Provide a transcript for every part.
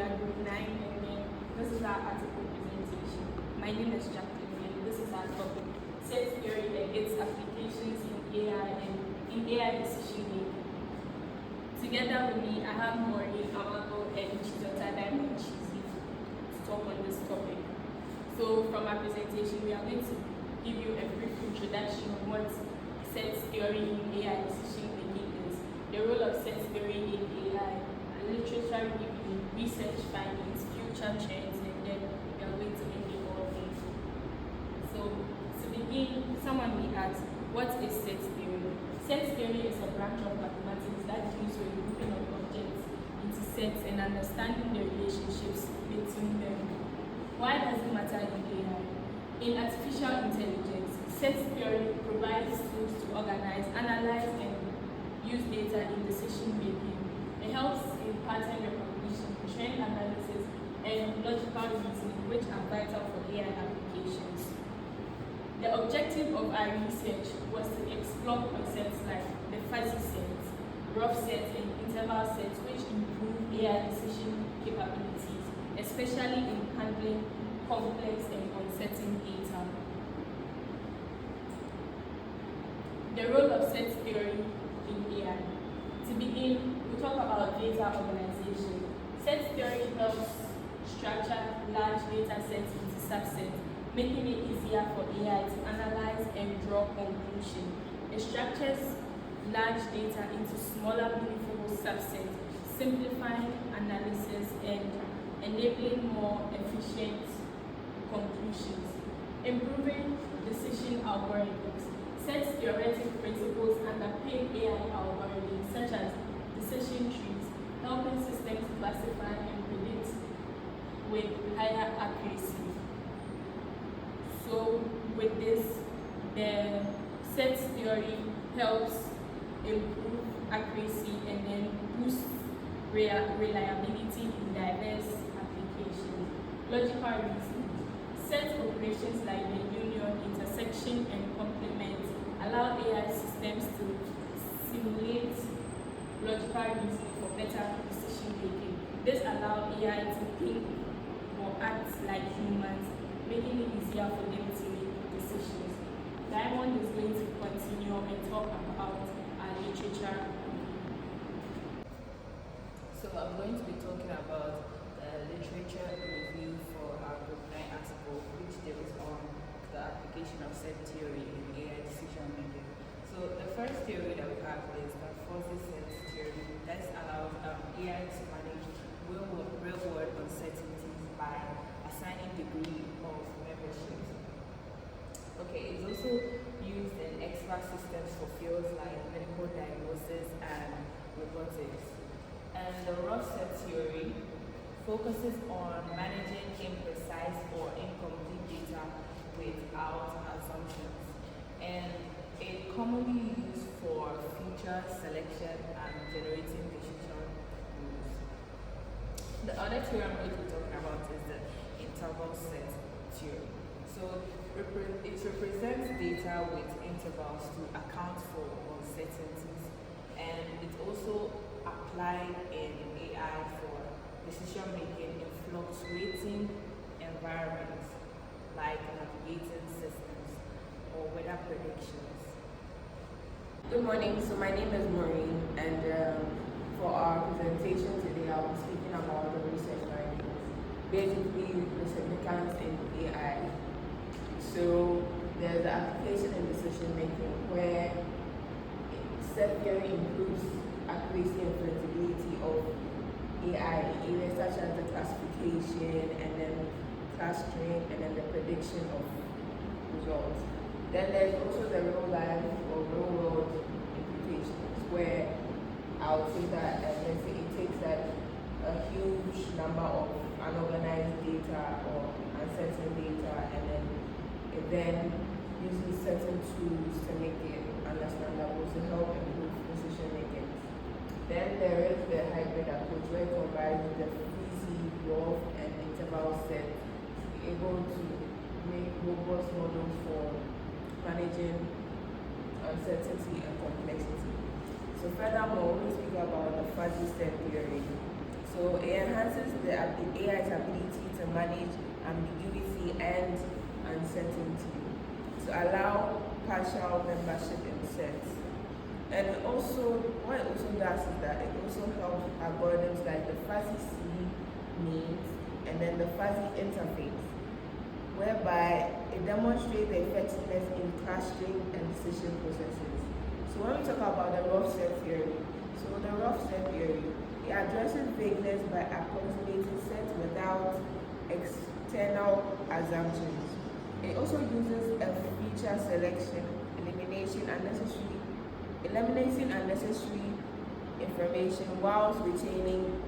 are group 9, and then this is our article presentation. My name is Jacqueline, and this is our topic: set theory and its applications in AI and in AI decision making. Together with me, I have Maureen, Amako, and Chizota Diamond Chizi to talk on this topic. So from our presentation, we are going to give you a brief introduction on what set theory in AI decision making is, the role of set theory in AI, and literature review, research findings, future trends, and then we are going to end it all in. So to begin, someone may ask, what is set theory? Set theory is a branch of mathematics that deals with grouping of objects into sets and understanding the relationships between them. Why does it matter in AI? In artificial intelligence, set theory provides tools to organize, analyze, and use data in decision making. It helps in pattern recognition, trend analysis, and logical reasoning, which are vital for AI applications. The objective of our research was to explore concepts like the fuzzy sets, rough sets, and interval sets, which improve AI decision capabilities, especially in handling complex and uncertain data. The role of set theory in AI. To begin, we talk about data organization. Set theory helps structure large data sets into subsets, making it easier for AI to analyze and draw conclusions. It structures large data into smaller, meaningful subsets, simplifying analysis and enabling more efficient conclusions. Improving decision algorithms. Set theoretic principles underpin AI algorithms such as decision trees, helping systems classify and predict with higher accuracy. So with this, the set theory helps improve accuracy and then boost reliability in diverse applications. Logical reasoning. Set operations like the union, intersection, and complement allow AI systems to simulate logical reasoning for better decision making. This allows AI to think or act like humans, making it easier for them to make decisions. Diamond is going to continue and talk about our literature review. So I'm going to be talking about the literature review for our Group 9 article, which deals on the application of set theory in AI decision making. So the first theory that we have is the fuzzy set theory. This allows AI to manage real-world uncertainties by assigning degree of memberships. Okay, it's also used in expert systems for fields like medical diagnosis and robotics. And the rough set theory focuses on managing imprecise or incomplete data without assumptions. And it commonly used for feature selection and generating decision rules. The other theory I'm going to be talking about is the interval set theory. So it represents data with intervals to account for uncertainties, and it's also applied in AI for decision making in fluctuating environments like navigating systems or weather predictions. Good morning. So my name is Maureen, and for our presentation today, I'll be speaking about the research findings, basically the significance in AI. So there's the application in decision making where set theory improves accuracy and flexibility of AI in areas such as the classification and then clustering and then the prediction of results. Then there's also the real life or real world implications where I would say that let's say it takes that a huge number of unorganized data or uncertain data and then it then uses certain tools to make it understandable to help improve decision making. Then there is the hybrid approach where it combines the fuzzy, rough, and interval set to be able to make robust models for managing uncertainty and complexity. So furthermore, we speak about the fuzzy set theory. So it enhances the AI's ability to manage ambiguity and uncertainty, to allow partial membership in sets. And also, what it also does is that it also helps algorithms like the fuzzy C means and then the fuzzy interface, whereby it demonstrates the effectiveness in clustering and decision processes. So when we talk about the rough set theory, it addresses vagueness by approximating sets without external assumptions. It also uses a feature selection, eliminating unnecessary information whilst retaining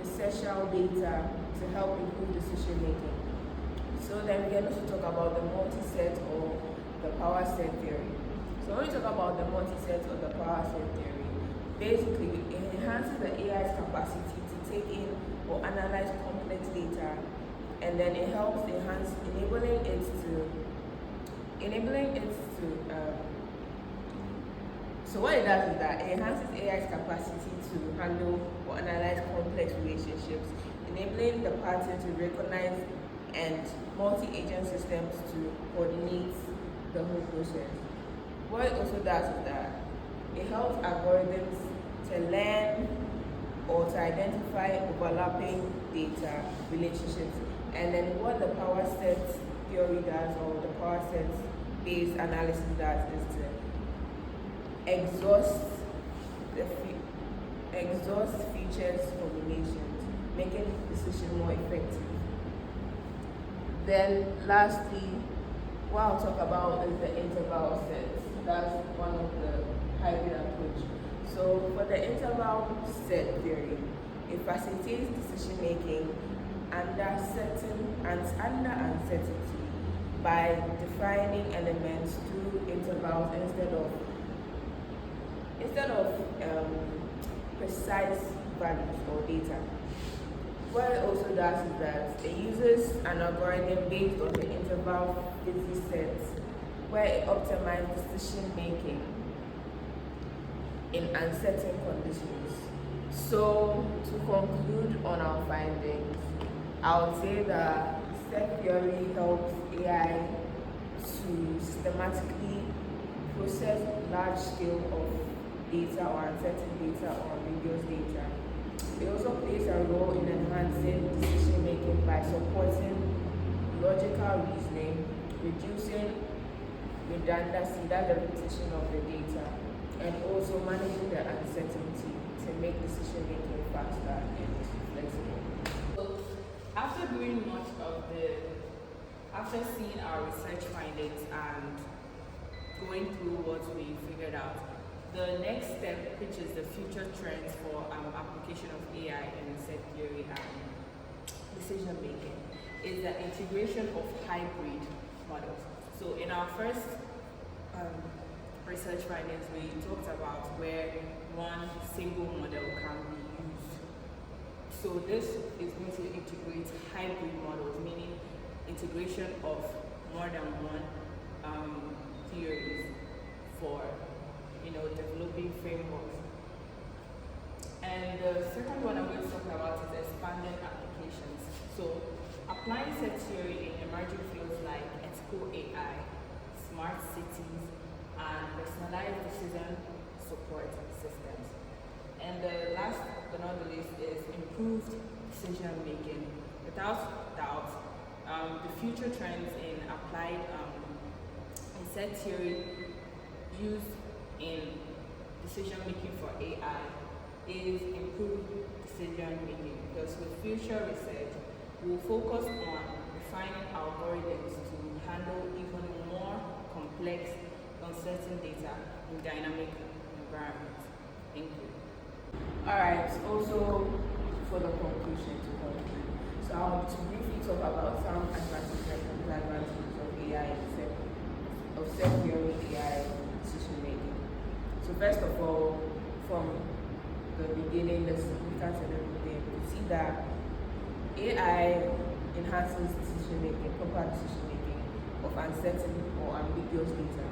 essential data to help improve decision making. So then we can also talk about the multi-set or the power set theory. So when we talk about the multi-set or the power set theory, basically it enhances the AI's capacity to take in or analyze complex data, and then it helps enabling it to so what it does is that it enhances AI's capacity to handle or analyze complex relationships, enabling the pattern to recognize and multi-agent systems to coordinate the whole process. What it also does is that it helps algorithms to learn or to identify overlapping data relationships. And then what the power set theory does, or the power set based analysis does, is to exhaust features combinations, making decision more effective. Then lastly, what I'll talk about is the interval sets. That's one of the hybrid approach. So for the interval set theory, it facilitates decision making under uncertainty by defining elements through intervals instead of precise values or data. What it also does is that it uses an algorithm based on the interval busy sets, where it optimizes decision making in uncertain conditions. So to conclude on our findings, I would say that set theory helps AI to systematically process large scale of data or uncertain data or ambiguous data. It also plays a role in enhancing decision making by supporting logical reasoning, reducing redundancy, that's the repetition of the data, and also managing the uncertainty to make decision making faster and flexible. So after seeing our research findings and going through what we figured out, the next step, which is the future trends for application of AI in set theory and decision making, is the integration of hybrid models. So in our first research findings, we talked about where one single model can be used. So this is going to integrate hybrid models, meaning integration of more than one theories for developing frameworks. And the second one I'm going to talk about is expanded applications. So applying set theory in emerging fields like ethical AI, smart cities, and personalized decision support systems. And the last but not the least is improved decision making. Without doubt, the future trends in applied in set theory used in decision making for AI is improved decision making, because with future research, we'll focus on refining algorithms to handle even more complex, uncertain data in dynamic environments. Thank you. Alright, also for the conclusion to conclude. So I want to briefly talk about some advantages and disadvantages of AI of set theory AI decision making. So first of all, from the beginning, the significance and everything, we see that AI enhances decision making, proper decision making of uncertain or ambiguous data.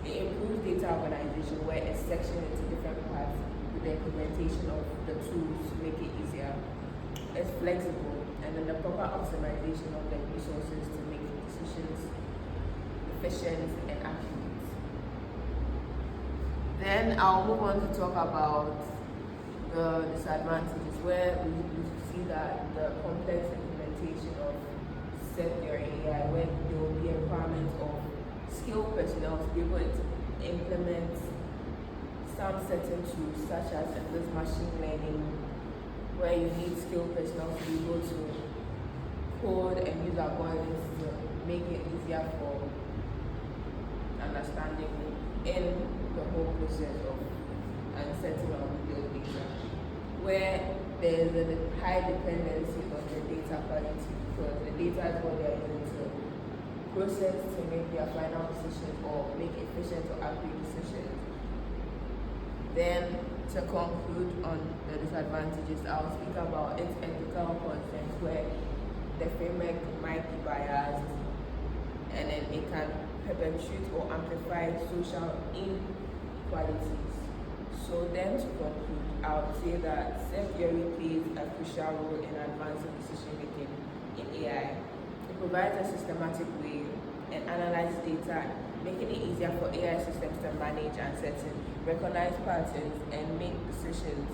It improves data organization where it's sectioned into different parts with the implementation of the tools to make it easier. It's flexible, and then the proper optimization of the resources to make decisions efficient and accurate. Then I'll move on to talk about the disadvantages, where we see that the complex implementation of set theory AI, where there will be a requirement of skilled personnel to be able to implement some certain tools, such as in this machine learning, where you need skilled personnel to be able to code and use algorithms to make it easier for understanding in the whole process of and setting up your data, where there's a high dependency on the data quality, because the data is what they're using to process to make their final decisions or make efficient or accurate decisions. Then, to conclude on the disadvantages, I'll speak about its ethical concerns, where the framework might be biased, and then it can perpetuate or amplify social inequalities. So then, to conclude, I would say that set theory plays a crucial role in advancing decision making in AI. It provides a systematic way and analyzes data, making it easier for AI systems to manage uncertainty, recognize patterns, and make decisions.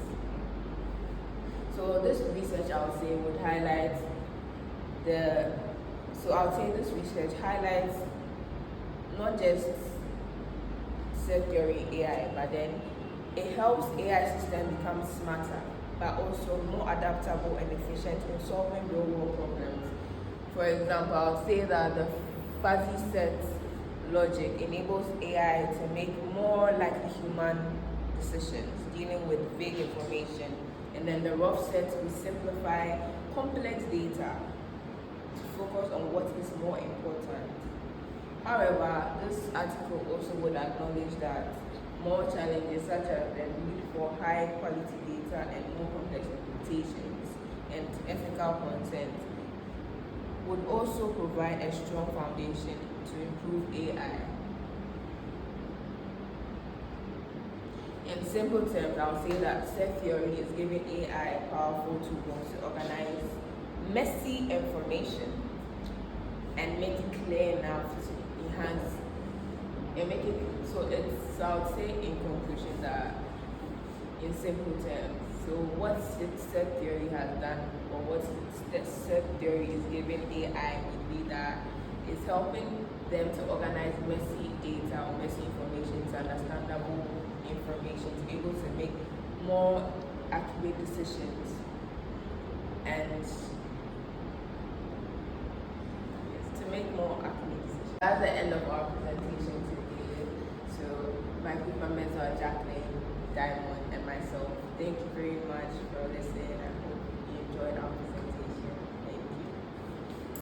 So this research, I would say, would highlight this research highlights not just set theory AI, but then it helps AI systems become smarter, but also more adaptable and efficient in solving real-world problems. For example, I would say that the fuzzy set logic enables AI to make more likely human decisions dealing with vague information, and then the rough set will simplify complex data to focus on what is more important. However, this article also would acknowledge that more challenges, such as the need for high quality data and more complex implementations and ethical concerns, would also provide a strong foundation to improve AI. In simple terms, I'll say that set theory is giving AI powerful tools to organize messy information and make it clear enough to enhance and make it so I would say in conclusion that in simple terms, so what set theory has done, or what set theory is giving AI, would be that it's helping them to organize messy data or messy information to understandable information, to be able to make more accurate decisions, and to make more accurate decisions. That's the end of our presentation today. So my group members are Jacqueline, Diamond, and myself. Thank you very much for listening. I hope you enjoyed our presentation.